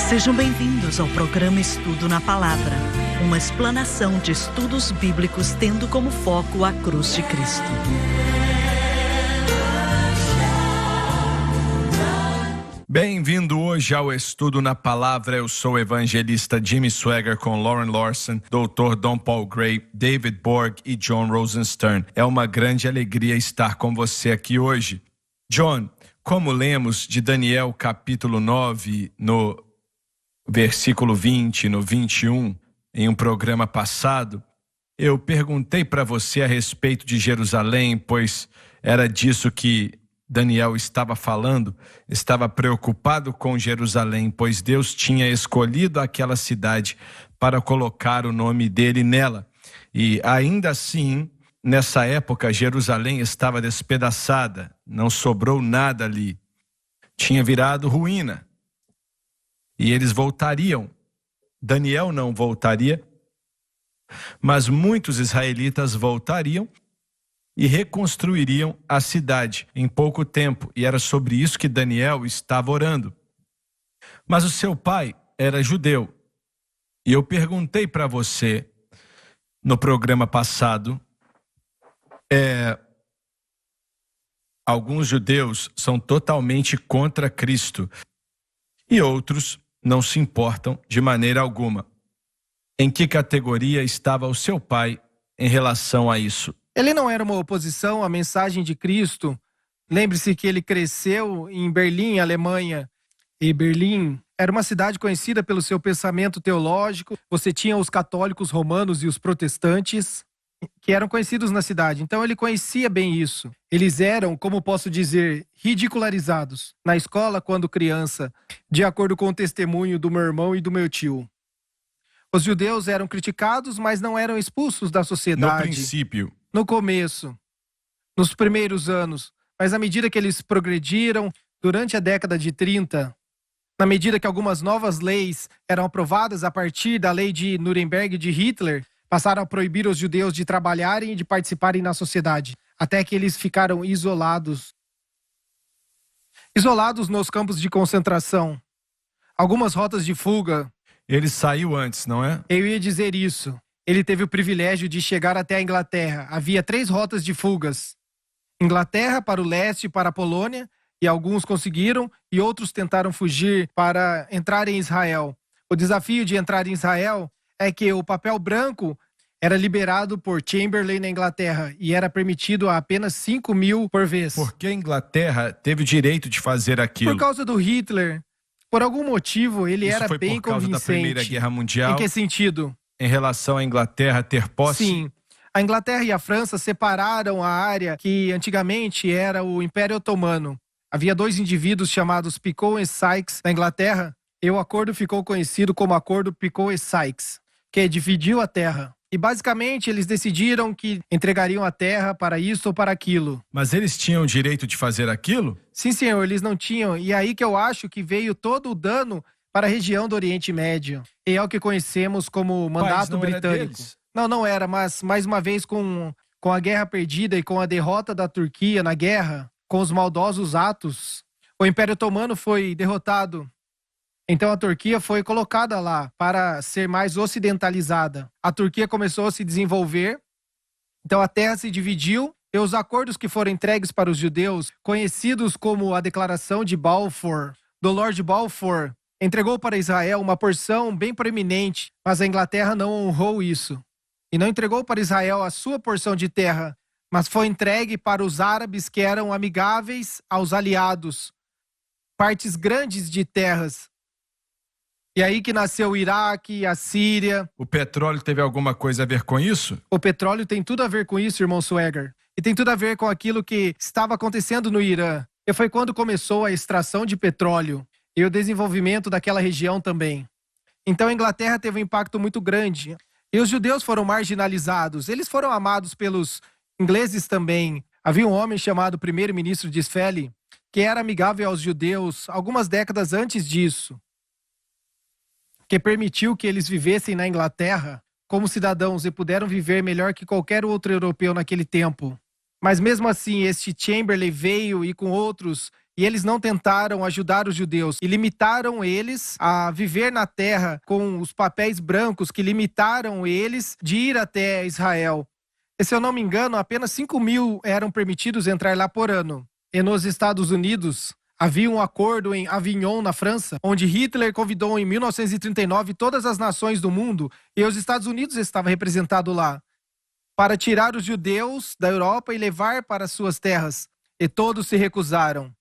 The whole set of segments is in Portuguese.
Sejam bem-vindos ao programa Estudo na Palavra, uma explanação de estudos bíblicos tendo como foco a cruz de Cristo. Bem-vindo hoje ao Estudo na Palavra. Eu sou o evangelista Jimmy Swaggart com Lauren Larson, Dr. Don Paul Gray, David Borg e John Rosenstern. É uma grande alegria estar com você aqui hoje. John, como lemos de Daniel capítulo 9, no versículo 20, no 21, em um programa passado, eu perguntei para você a respeito de Jerusalém, pois era disso que Daniel estava falando, estava preocupado com Jerusalém, pois Deus tinha escolhido aquela cidade para colocar o nome dele nela. E ainda assim, nessa época, Jerusalém estava despedaçada, não sobrou nada ali. Tinha virado ruína. E eles voltariam. Daniel não voltaria, mas muitos israelitas voltariam e reconstruiriam a cidade em pouco tempo. E era sobre isso que Daniel estava orando. Mas o seu pai era judeu. E eu perguntei para você, no programa passado, alguns judeus são totalmente contra Cristo e outros não se importam de maneira alguma. Em que categoria estava o seu pai em relação a isso? Ele não era uma oposição à mensagem de Cristo. Lembre-se que ele cresceu em Berlim, Alemanha. E Berlim era uma cidade conhecida pelo seu pensamento teológico. Você tinha os católicos romanos e os protestantes, que eram conhecidos na cidade. Então ele conhecia bem isso. Eles eram, como posso dizer, ridicularizados na escola quando criança, de acordo com o testemunho do meu irmão e do meu tio. Os judeus eram criticados, mas não eram expulsos da sociedade. No princípio. No começo, nos primeiros anos. Mas à medida que eles progrediram, durante a década de 30, na medida que algumas novas leis eram aprovadas a partir da lei de Nuremberg de Hitler, passaram a proibir os judeus de trabalharem e de participarem na sociedade, até que eles ficaram isolados. Isolados nos campos de concentração. Algumas rotas de fuga. Ele saiu antes, não é? Eu ia dizer isso. Ele teve o privilégio de chegar até a Inglaterra. Havia 3 rotas de fugas. Inglaterra para o leste, para a Polônia, e alguns conseguiram, e outros tentaram fugir para entrar em Israel. O desafio de entrar em Israel é que o papel branco era liberado por Chamberlain na Inglaterra e era permitido a apenas 5.000 por vez. Por que a Inglaterra teve o direito de fazer aquilo? Por causa do Hitler. Por algum motivo, ele Isso era foi bem por causa convincente. da Primeira Guerra Mundial? Em que sentido? Em relação à Inglaterra ter posse? Sim. A Inglaterra e a França separaram a área que antigamente era o Império Otomano. Havia 2 indivíduos chamados Picot e Sykes na Inglaterra, e o acordo ficou conhecido como Acordo Picot e Sykes, que dividiu a terra. E basicamente eles decidiram que entregariam a terra para isso ou para aquilo. Mas eles tinham o direito de fazer aquilo? Sim, senhor, eles não tinham. E aí que eu acho que veio todo o dano para a região do Oriente Médio. E é o que conhecemos como Mandato Britânico. Não era, mas mais uma vez com a guerra perdida e com a derrota da Turquia na guerra, com os maldosos atos, o Império Otomano foi derrotado. Então a Turquia foi colocada lá para ser mais ocidentalizada. A Turquia começou a se desenvolver, então a terra se dividiu e os acordos que foram entregues para os judeus, conhecidos como a Declaração de Balfour, do Lord Balfour, entregou para Israel uma porção bem proeminente, mas a Inglaterra não honrou isso. E não entregou para Israel a sua porção de terra, mas foi entregue para os árabes que eram amigáveis aos aliados, partes grandes de terras. E aí que nasceu o Iraque, a Síria. O petróleo teve alguma coisa a ver com isso? O petróleo tem tudo a ver com isso, irmão Swaggart. E tem tudo a ver com aquilo que estava acontecendo no Irã. E foi quando começou a extração de petróleo e o desenvolvimento daquela região também. Então a Inglaterra teve um impacto muito grande. E os judeus foram marginalizados. Eles foram amados pelos ingleses também. Havia um homem chamado primeiro-ministro Disraeli, que era amigável aos judeus algumas décadas antes disso, que permitiu que eles vivessem na Inglaterra como cidadãos e puderam viver melhor que qualquer outro europeu naquele tempo. Mas mesmo assim, este Chamberlain veio e com outros e eles não tentaram ajudar os judeus e limitaram eles a viver na terra com os papéis brancos que limitaram eles de ir até Israel. E, se eu não me engano, apenas 5.000 eram permitidos entrar lá por ano. E nos Estados Unidos, havia um acordo em Avignon, na França, onde Hitler convidou em 1939 todas as nações do mundo, e os Estados Unidos estavam representados lá, para tirar os judeus da Europa e levar para suas terras. E todos se recusaram.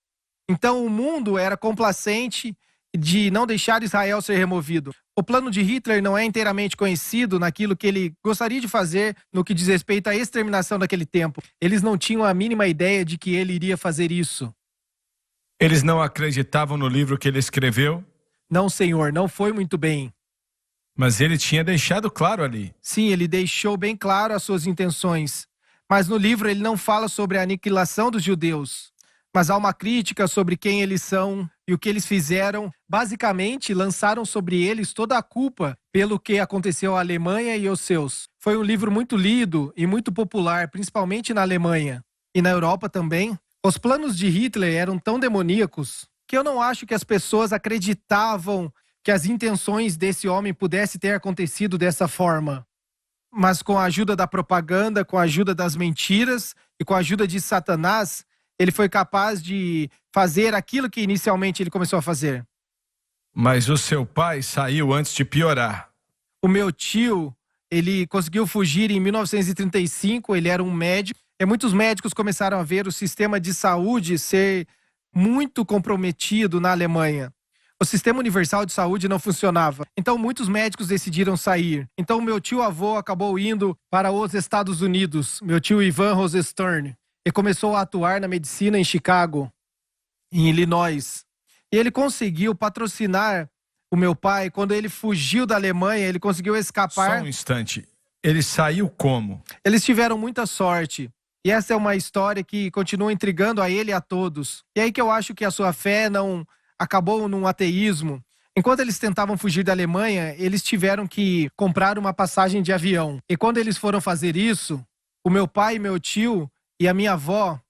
Então o mundo era complacente de não deixar Israel ser removido. O plano de Hitler não é inteiramente conhecido naquilo que ele gostaria de fazer no que diz respeito à exterminação daquele tempo. Eles não tinham a mínima ideia de que ele iria fazer isso. Eles não acreditavam no livro que ele escreveu? Não, senhor, não foi muito bem. Mas ele tinha deixado claro ali. Sim, ele deixou bem claro as suas intenções. Mas no livro ele não fala sobre a aniquilação dos judeus. Mas há uma crítica sobre quem eles são e o que eles fizeram. Basicamente, lançaram sobre eles toda a culpa pelo que aconteceu à Alemanha e aos seus. Foi um livro muito lido e muito popular, principalmente na Alemanha. E na Europa também. Os planos de Hitler eram tão demoníacos que eu não acho que as pessoas acreditavam que as intenções desse homem pudessem ter acontecido dessa forma. Mas com a ajuda da propaganda, com a ajuda das mentiras e com a ajuda de Satanás, ele foi capaz de fazer aquilo que inicialmente ele começou a fazer. Mas o seu pai saiu antes de piorar. O meu tio, ele conseguiu fugir em 1935, ele era um médico. E muitos médicos começaram a ver o sistema de saúde ser muito comprometido na Alemanha. O sistema universal de saúde não funcionava. Então muitos médicos decidiram sair. Então meu tio-avô acabou indo para os Estados Unidos, meu tio Ivan Rosenstern, e começou a atuar na medicina em Chicago, em Illinois. E ele conseguiu patrocinar o meu pai. Quando ele fugiu da Alemanha, ele conseguiu escapar. Só um instante. Ele saiu como? Eles tiveram muita sorte. E essa é uma história que continua intrigando a ele e a todos. E é aí que eu acho que a sua fé não acabou num ateísmo. Enquanto eles tentavam fugir da Alemanha, eles tiveram que comprar uma passagem de avião. E quando eles foram fazer isso, o meu pai, meu tio e a minha avó,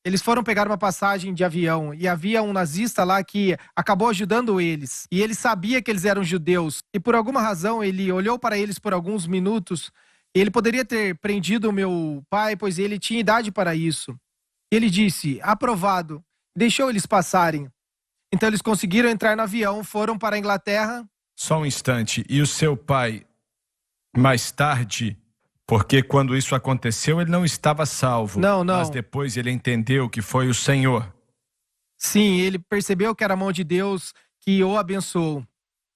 eles foram pegar uma passagem de avião. E havia um nazista lá que acabou ajudando eles. E ele sabia que eles eram judeus. E por alguma razão, ele olhou para eles por alguns minutos. Ele poderia ter prendido o meu pai, pois ele tinha idade para isso. Ele disse, aprovado. Deixou eles passarem. Então eles conseguiram entrar no avião, foram para a Inglaterra. Só um instante. E o seu pai, mais tarde, porque quando isso aconteceu ele não estava salvo. Não. Mas depois ele entendeu que foi o Senhor. Sim, ele percebeu que era a mão de Deus que o abençoou.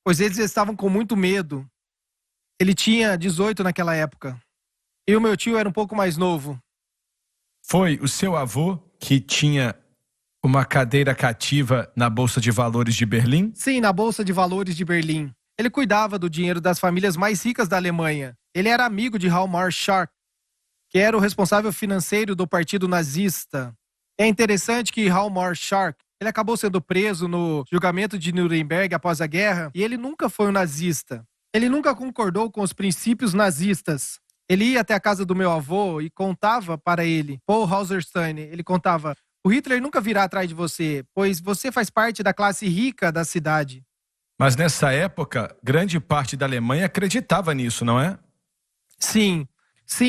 Pois eles estavam com muito medo. Ele tinha 18 naquela época. E o meu tio era um pouco mais novo. Foi o seu avô que tinha uma cadeira cativa na Bolsa de Valores de Berlim? Sim, na Bolsa de Valores de Berlim. Ele cuidava do dinheiro das famílias mais ricas da Alemanha. Ele era amigo de Hjalmar Schacht, que era o responsável financeiro do partido nazista. É interessante que Hjalmar Schacht, ele acabou sendo preso no julgamento de Nuremberg após a guerra, e ele nunca foi um nazista. Ele nunca concordou com os princípios nazistas. Ele ia até a casa do meu avô e contava para ele, Paul Hauserstein, ele contava, o Hitler nunca virá atrás de você, pois você faz parte da classe rica da cidade. Mas nessa época, grande parte da Alemanha acreditava nisso, não é? Sim,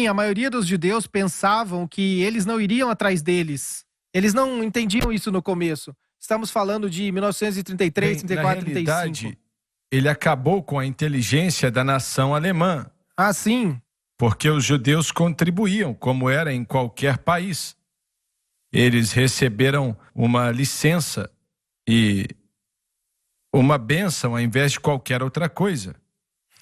a maioria dos judeus pensavam que eles não iriam atrás deles. Eles não entendiam isso no começo. Estamos falando de 1933, 34, na realidade, 35. Ele acabou com a inteligência da nação alemã. Ah, sim. Porque os judeus contribuíam, como era em qualquer país. Eles receberam uma licença e uma bênção ao invés de qualquer outra coisa.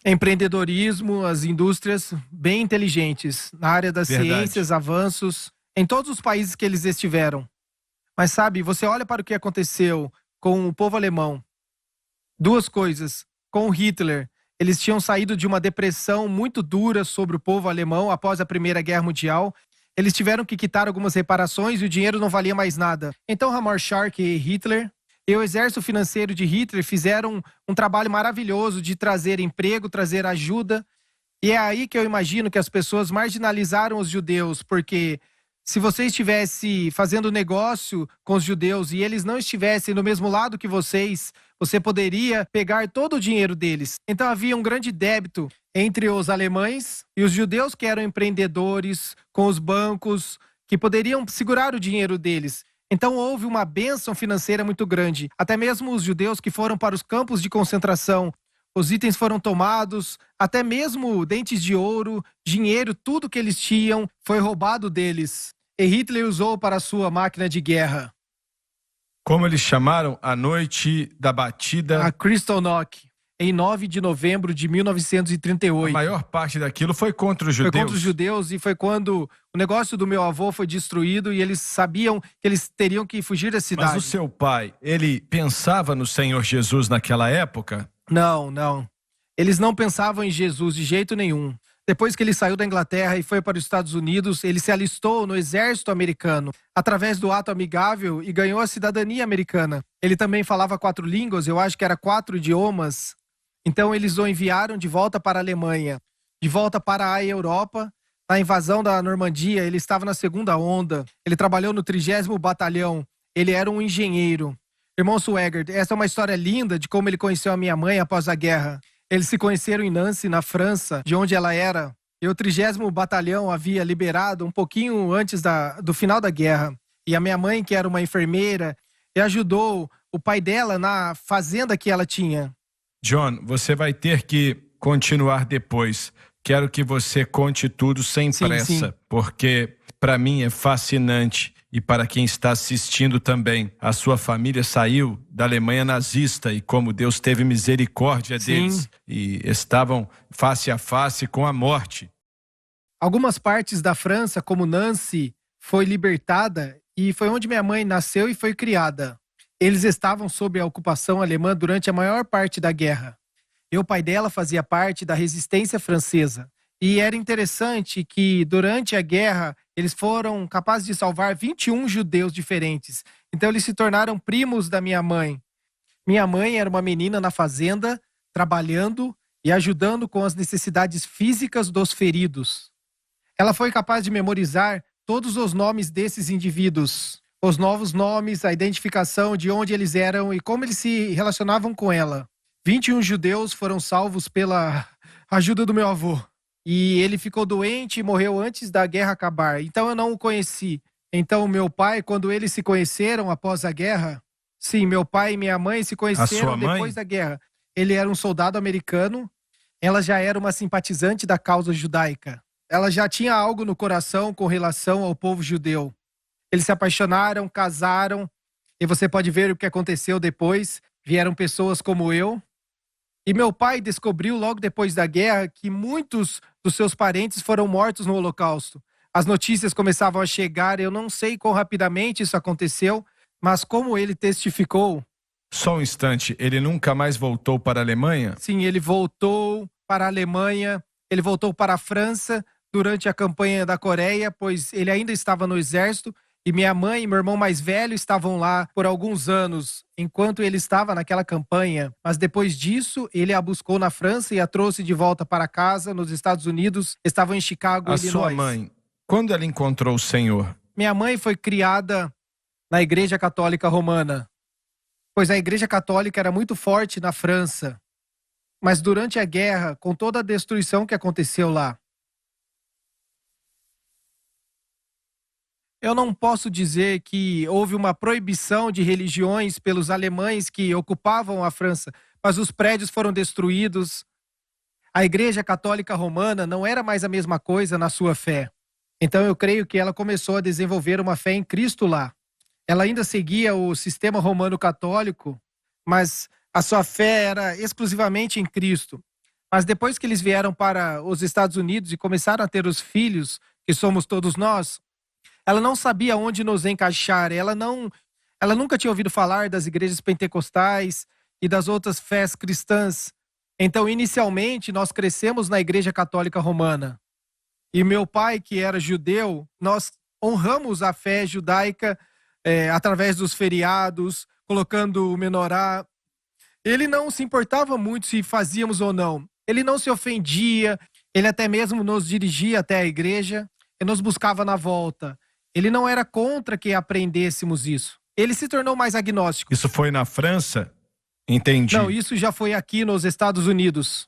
Empreendedorismo, as indústrias bem inteligentes, na área das ciências, avanços, em todos os países que eles estiveram. Mas sabe, você olha para o que aconteceu com o povo alemão. Duas coisas. Com Hitler, eles tinham saído de uma depressão muito dura sobre o povo alemão após a Primeira Guerra Mundial. Eles tiveram que quitar algumas reparações e o dinheiro não valia mais nada. Então Hjalmar Schacht e Hitler e o exército financeiro de Hitler fizeram um trabalho maravilhoso de trazer emprego, trazer ajuda. E é aí que eu imagino que as pessoas marginalizaram os judeus, porque Se você estivesse fazendo negócio com os judeus e eles não estivessem no mesmo lado que vocês, você poderia pegar todo o dinheiro deles. Então havia um grande débito entre os alemães e os judeus que eram empreendedores, com os bancos, que poderiam segurar o dinheiro deles. Então houve uma bênção financeira muito grande. Até mesmo os judeus que foram para os campos de concentração, os itens foram tomados, até mesmo dentes de ouro, dinheiro, tudo que eles tinham foi roubado deles. E Hitler usou para sua máquina de guerra. Como eles chamaram a noite da batida? A Kristallnacht, em 9 de novembro de 1938. A maior parte daquilo foi contra os judeus. Foi contra os judeus e foi quando o negócio do meu avô foi destruído e eles sabiam que eles teriam que fugir da cidade. Mas o seu pai, ele pensava no Senhor Jesus naquela época? Não. Eles não pensavam em Jesus de jeito nenhum. Depois que ele saiu da Inglaterra e foi para os Estados Unidos, ele se alistou no exército americano, através do ato amigável, e ganhou a cidadania americana. Ele também falava 4 línguas, eu acho que era 4 idiomas. Então eles o enviaram de volta para a Alemanha, de volta para a Europa. Na invasão da Normandia, ele estava na segunda onda. Ele trabalhou no 30º Batalhão. Ele era um engenheiro. Irmão Swagert, essa é uma história linda de como ele conheceu a minha mãe após a guerra. Eles se conheceram em Nancy, na França, de onde ela era. E o 30º Batalhão havia liberado um pouquinho antes do final da guerra. E a minha mãe, que era uma enfermeira, ajudou o pai dela na fazenda que ela tinha. John, você vai ter que continuar depois. Quero que você conte tudo sem pressa, sim. Porque para mim é fascinante. E para quem está assistindo também, a sua família saiu da Alemanha nazista e como Deus teve misericórdia deles. E estavam face a face com a morte. Algumas partes da França, como Nancy, foi libertada e foi onde minha mãe nasceu e foi criada. Eles estavam sob a ocupação alemã durante a maior parte da guerra. E o pai dela fazia parte da resistência francesa. E era interessante que, durante a guerra, eles foram capazes de salvar 21 judeus diferentes. Então, eles se tornaram primos da minha mãe. Minha mãe era uma menina na fazenda, trabalhando e ajudando com as necessidades físicas dos feridos. Ela foi capaz de memorizar todos os nomes desses indivíduos, os novos nomes, a identificação de onde eles eram e como eles se relacionavam com ela. 21 judeus foram salvos pela ajuda do meu avô. E ele ficou doente e morreu antes da guerra acabar. Então eu não o conheci. Então meu pai, quando eles se conheceram após a guerra... Sim, meu pai e minha mãe se conheceram depois da guerra. Ele era um soldado americano. Ela já era uma simpatizante da causa judaica. Ela já tinha algo no coração com relação ao povo judeu. Eles se apaixonaram, casaram. E você pode ver o que aconteceu depois. Vieram pessoas como eu. E meu pai descobriu logo depois da guerra que muitos dos seus parentes foram mortos no Holocausto. As notícias começavam a chegar, eu não sei quão rapidamente isso aconteceu, mas como ele testificou... Só um instante, ele nunca mais voltou para a Alemanha? Sim, ele voltou para a Alemanha, ele voltou para a França durante a campanha da Coreia, pois ele ainda estava no exército. E minha mãe e meu irmão mais velho estavam lá por alguns anos, enquanto ele estava naquela campanha. Mas depois disso, ele a buscou na França e a trouxe de volta para casa, nos Estados Unidos. Estavam em Chicago, Illinois. A sua mãe, quando ela encontrou o Senhor? Minha mãe foi criada na Igreja Católica Romana, pois a Igreja Católica era muito forte na França. Mas durante a guerra, com toda a destruição que aconteceu lá, eu não posso dizer que houve uma proibição de religiões pelos alemães que ocupavam a França, mas os prédios foram destruídos. A Igreja Católica Romana não era mais a mesma coisa na sua fé. Então eu creio que ela começou a desenvolver uma fé em Cristo lá. Ela ainda seguia o sistema romano católico, mas a sua fé era exclusivamente em Cristo. Mas depois que eles vieram para os Estados Unidos e começaram a ter os filhos, que somos todos nós, ela não sabia onde nos encaixar. Ela nunca tinha ouvido falar das igrejas pentecostais e das outras fés cristãs. Então, inicialmente, nós crescemos na Igreja Católica Romana. E meu pai, que era judeu, nós honramos a fé judaica através dos feriados, colocando o menorá. Ele não se importava muito se fazíamos ou não. Ele não se ofendia, ele até mesmo nos dirigia até a igreja e nos buscava na volta. Ele não era contra que aprendêssemos isso. Ele se tornou mais agnóstico. Isso foi na França? Entendi. Não, isso já foi aqui nos Estados Unidos.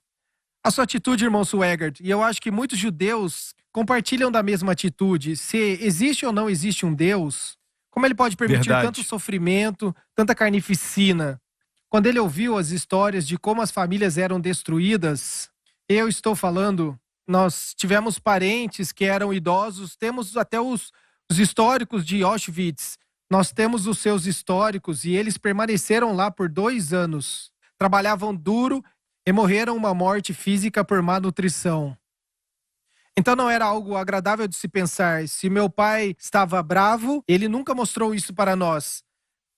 A sua atitude, irmão Swegert, e eu acho que muitos judeus compartilham da mesma atitude. Se existe ou não existe um Deus, como ele pode permitir tanto sofrimento, tanta carnificina? Quando ele ouviu as histórias de como as famílias eram destruídas, eu estou falando, nós tivemos parentes que eram idosos, temos até os históricos de Auschwitz, nós temos os seus históricos e eles permaneceram lá por 2 anos. Trabalhavam duro e morreram uma morte física por má nutrição. Então não era algo agradável de se pensar. Se meu pai estava bravo, ele nunca mostrou isso para nós.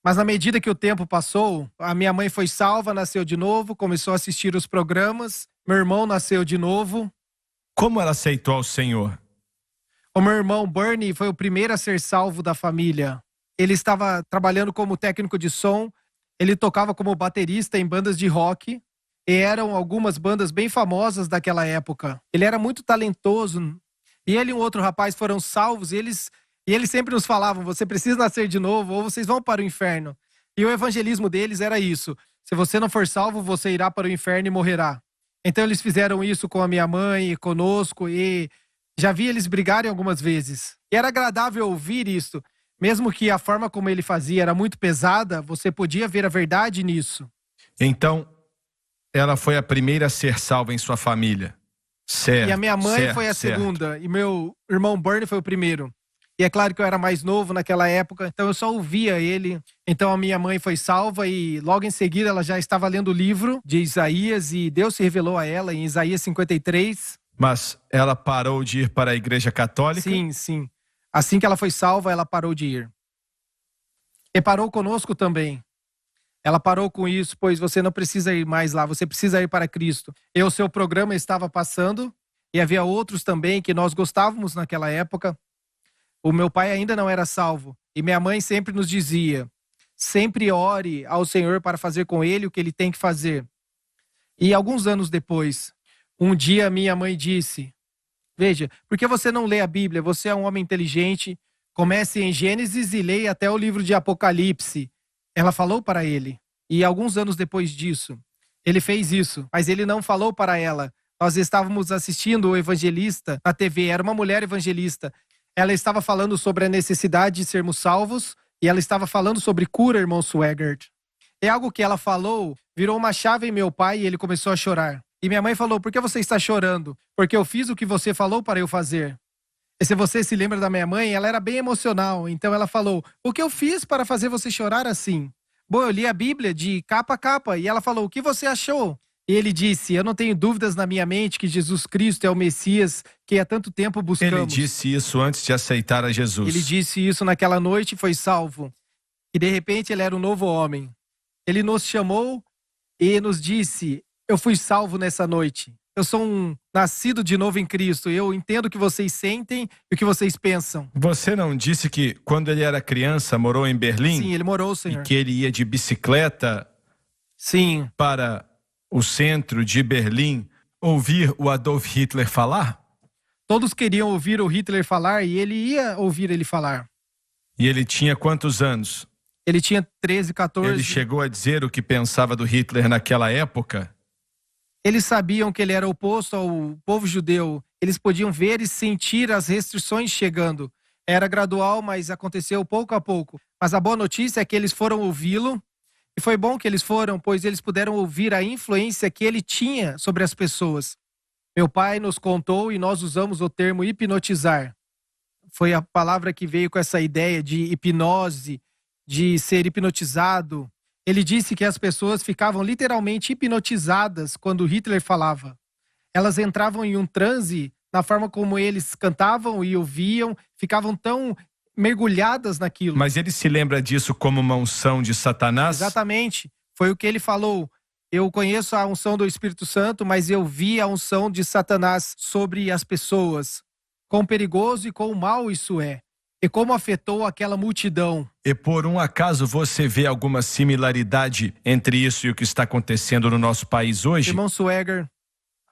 Mas na medida que o tempo passou, a minha mãe foi salva, nasceu de novo, começou a assistir os programas, meu irmão nasceu de novo. Como ela aceitou ao Senhor? O meu irmão Bernie foi o primeiro a ser salvo da família. Ele estava trabalhando como técnico de som, ele tocava como baterista em bandas de rock, e eram algumas bandas bem famosas daquela época. Ele era muito talentoso, e ele e um outro rapaz foram salvos, e eles sempre nos falavam, você precisa nascer de novo, ou vocês vão para o inferno. E o evangelismo deles era isso, se você não for salvo, você irá para o inferno e morrerá. Então eles fizeram isso com a minha mãe, e conosco, e já vi eles brigarem algumas vezes. E era agradável ouvir isso. Mesmo que a forma como ele fazia era muito pesada, você podia ver a verdade nisso. Então, ela foi a primeira a ser salva em sua família. Certo. E a minha mãe foi a segunda. E meu irmão Bernie foi o primeiro. E é claro que eu era mais novo naquela época, então eu só ouvia ele. Então a minha mãe foi salva e logo em seguida ela já estava lendo o livro de Isaías e Deus se revelou a ela em Isaías 53. Mas ela parou de ir para a igreja católica? Sim, sim. Assim que ela foi salva, ela parou de ir. E parou conosco também. Ela parou com isso, pois você não precisa ir mais lá, você precisa ir para Cristo. E o seu programa estava passando, e havia outros também que nós gostávamos naquela época. O meu pai ainda não era salvo, e minha mãe sempre nos dizia, sempre ore ao Senhor para fazer com ele o que ele tem que fazer. E alguns anos depois, um dia minha mãe disse, veja, por que você não lê a Bíblia? Você é um homem inteligente, comece em Gênesis e leia até o livro de Apocalipse. Ela falou para ele. E alguns anos depois disso, ele fez isso. Mas ele não falou para ela. Nós estávamos assistindo o evangelista na TV. Era uma mulher evangelista. Ela estava falando sobre a necessidade de sermos salvos. E ela estava falando sobre cura, irmão Swegert. É algo que ela falou, virou uma chave em meu pai e ele começou a chorar. E minha mãe falou, por que você está chorando? Porque eu fiz o que você falou para eu fazer. E se você se lembra da minha mãe, ela era bem emocional. Então ela falou, o que eu fiz para fazer você chorar assim? Bom, eu li a Bíblia de capa a capa. E ela falou, o que você achou? E ele disse, eu não tenho dúvidas na minha mente que Jesus Cristo é o Messias que há tanto tempo buscamos. Ele disse isso antes de aceitar a Jesus. Ele disse isso naquela noite e foi salvo. E de repente ele era um novo homem. Ele nos chamou e nos disse, eu fui salvo nessa noite. Eu sou um nascido de novo em Cristo. Eu entendo o que vocês sentem e o que vocês pensam. Você não disse que quando ele era criança morou em Berlim? Sim, ele morou, senhor. E que ele ia de bicicleta Sim. para o centro de Berlim ouvir o Adolf Hitler falar? Todos queriam ouvir o Hitler falar e ele ia ouvir ele falar. E ele tinha quantos anos? Ele tinha 13, 14. Ele chegou a dizer o que pensava do Hitler naquela época? Eles sabiam que ele era oposto ao povo judeu. Eles podiam ver e sentir as restrições chegando. Era gradual, mas aconteceu pouco a pouco. Mas a boa notícia é que eles foram ouvi-lo. E foi bom que eles foram, pois eles puderam ouvir a influência que ele tinha sobre as pessoas. Meu pai nos contou e nós usamos o termo hipnotizar. Foi a palavra que veio com essa ideia de hipnose, de ser hipnotizado. Ele disse que as pessoas ficavam literalmente hipnotizadas quando Hitler falava. Elas entravam em um transe na forma como eles cantavam e ouviam, ficavam tão mergulhadas naquilo. Mas ele se lembra disso como uma unção de Satanás? Exatamente. Foi o que ele falou. Eu conheço a unção do Espírito Santo, mas eu vi a unção de Satanás sobre as pessoas. Quão perigoso e quão mal isso é. E como afetou aquela multidão. E por um acaso você vê alguma similaridade entre isso e o que está acontecendo no nosso país hoje? Irmão Swegert,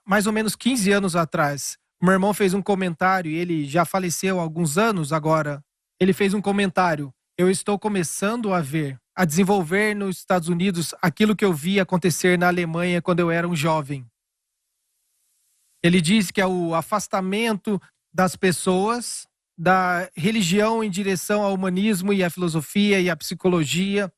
mais ou menos 15 anos atrás, meu irmão fez um comentário e ele já faleceu há alguns anos agora. Ele fez um comentário: eu estou começando a desenvolver nos Estados Unidos aquilo que eu vi acontecer na Alemanha quando eu era um jovem. Ele disse que é o afastamento das pessoas da religião em direção ao humanismo e à filosofia e à psicologia.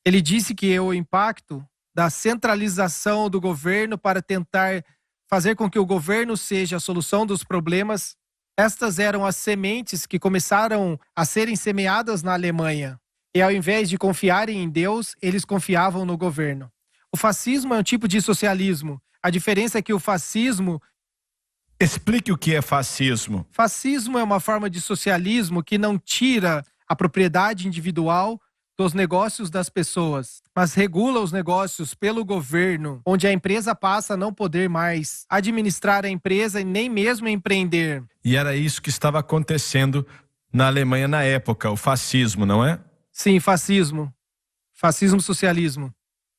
Ele disse que é o impacto da centralização do governo para tentar fazer com que o governo seja a solução dos problemas. Estas eram as sementes que começaram a serem semeadas na Alemanha. E ao invés de confiarem em Deus, eles confiavam no governo. O fascismo é um tipo de socialismo. A diferença é que o fascismo... Explique o que é fascismo. Fascismo é uma forma de socialismo que não tira a propriedade individual dos negócios das pessoas, mas regula os negócios pelo governo, onde a empresa passa a não poder mais administrar a empresa e nem mesmo empreender. E era isso que estava acontecendo na Alemanha na época, o fascismo, não é? Sim, fascismo. Fascismo-socialismo.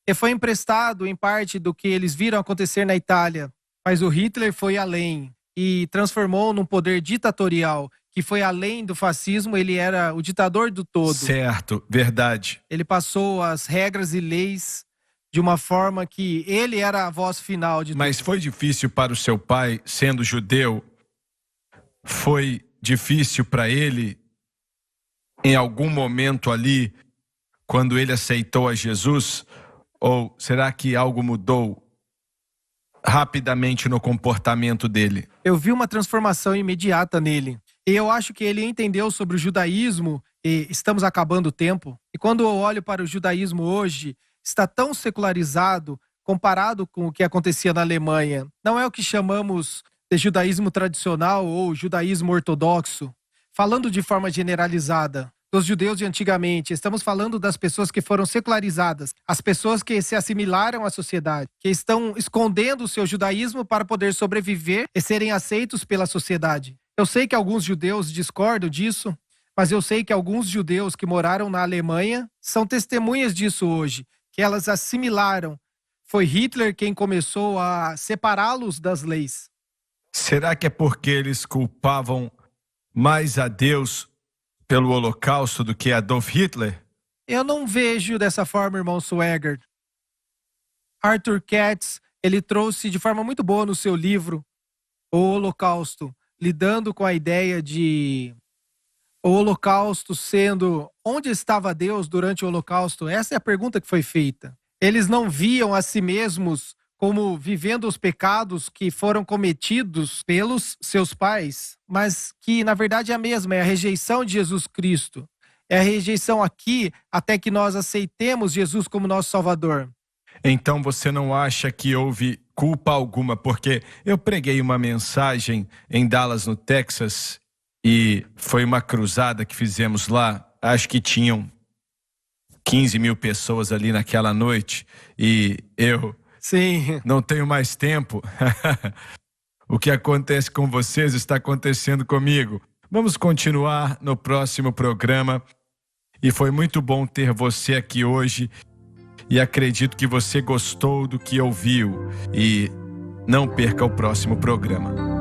E foi emprestado em parte do que eles viram acontecer na Itália, mas o Hitler foi além e transformou num poder ditatorial que foi além do fascismo. Ele era o ditador do todo. Certo, verdade. Ele passou as regras e leis de uma forma que ele era a voz final de tudo. Mas foi difícil para o seu pai, sendo judeu? Foi difícil para ele, em algum momento ali, quando ele aceitou a Jesus? Ou será que algo mudou rapidamente no comportamento dele? Eu vi uma transformação imediata nele. E eu acho que ele entendeu sobre o judaísmo, e estamos acabando o tempo. E quando eu olho para o judaísmo hoje, está tão secularizado comparado com o que acontecia na Alemanha. Não é o que chamamos de judaísmo tradicional ou judaísmo ortodoxo. Falando de forma generalizada, dos judeus de antigamente, estamos falando das pessoas que foram secularizadas, as pessoas que se assimilaram à sociedade, que estão escondendo o seu judaísmo para poder sobreviver e serem aceitos pela sociedade. Eu sei que alguns judeus discordam disso, mas eu sei que alguns judeus que moraram na Alemanha são testemunhas disso hoje, que elas assimilaram. Foi Hitler quem começou a separá-los das leis. Será que é porque eles culpavam mais a Deus pelo Holocausto do que Adolf Hitler? Eu não vejo dessa forma, irmão Swagert. Arthur Katz, ele trouxe de forma muito boa no seu livro O Holocausto, lidando com a ideia de o Holocausto sendo onde estava Deus durante o Holocausto. Essa é a pergunta que foi feita. Eles não viam a si mesmos como vivendo os pecados que foram cometidos pelos seus pais, mas que na verdade é a mesma, é a rejeição de Jesus Cristo. É a rejeição aqui até que nós aceitemos Jesus como nosso Salvador. Então você não acha que houve culpa alguma? Porque eu preguei uma mensagem em Dallas, no Texas, e foi uma cruzada que fizemos lá. Acho que tinham 15 mil pessoas ali naquela noite, e eu Sim. não tenho mais tempo. O que acontece com vocês está acontecendo comigo. Vamos continuar no próximo programa. E foi muito bom ter você aqui hoje. E acredito que você gostou do que ouviu. E não perca o próximo programa.